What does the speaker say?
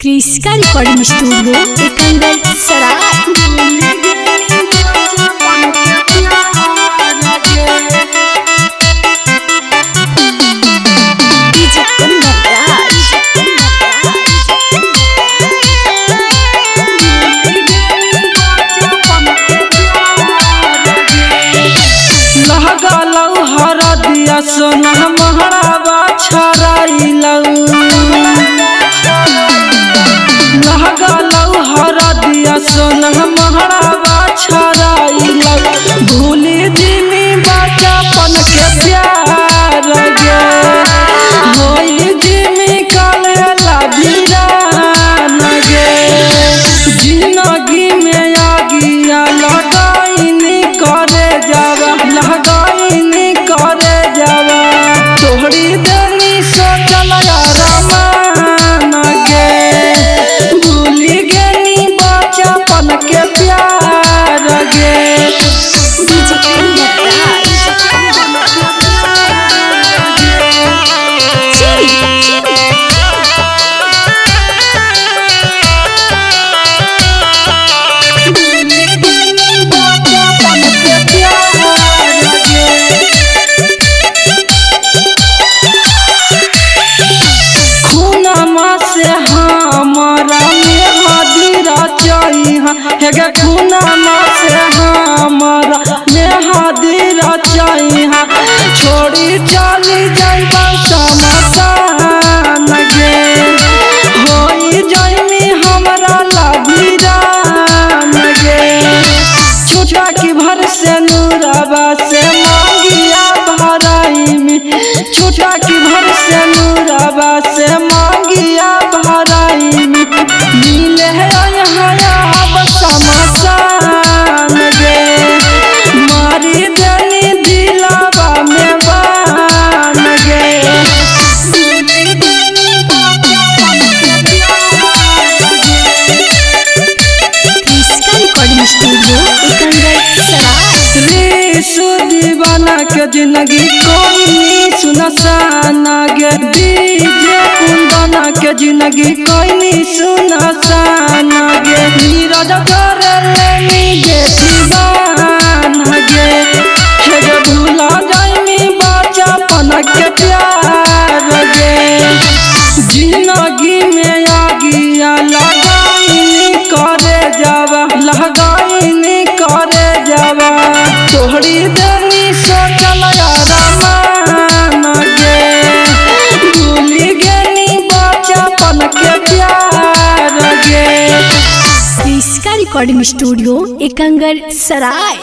क्रिस्का recording studio एकंदर सराय। DJ Kundan Raj. लहगलौ हरदिया सोना महराबा छराइलौ लहगलौ हरदिया सोना महराबा छराइलौ भूली जिमी बचपन के प्यार गे होई जिमी कलेला वीरान गे जिंदगी में आगिया लगाइनी करे जावा लगाइनी करे जावा तोहरी देनी सोचल रमान गे भूली गेनी बचपन के प्यार गे। डीजे कुंदन राज। हेगे खूनमा से हमारा नेहादीरा चाहिए छोड़ी चली जाइबा समसान गे होई जाइनी हमरा लाभीरान गे छुटा की भर से नूराबा से मांगिया भराई में छुटा की भर से नूराबा से मांगिया भराई में मिले है समसान गे मारी देनी दिलावा में बान गे। क्रिस्का रिकॉर्डिंग स्टूडियो एकंदर सराय। रिसु दीवाना के जिंदगी कोई सुनसाना गे डीजे कुंदना के जिंदगी कोई सुनसाना गे नीरज कर लेनी गे दीवाना गे हेगे भूला जाइमी बचपन के प्यार गे जिंदगी में आगिया लगाइनी करे जावा लगाइनी करे जावा तोहरी देनी सोचल रमान गे भूली गेनी बचपन के प्यार गे। क्रिस्का रिकॉर्डिंग स्टूडियो एकंदर सराय।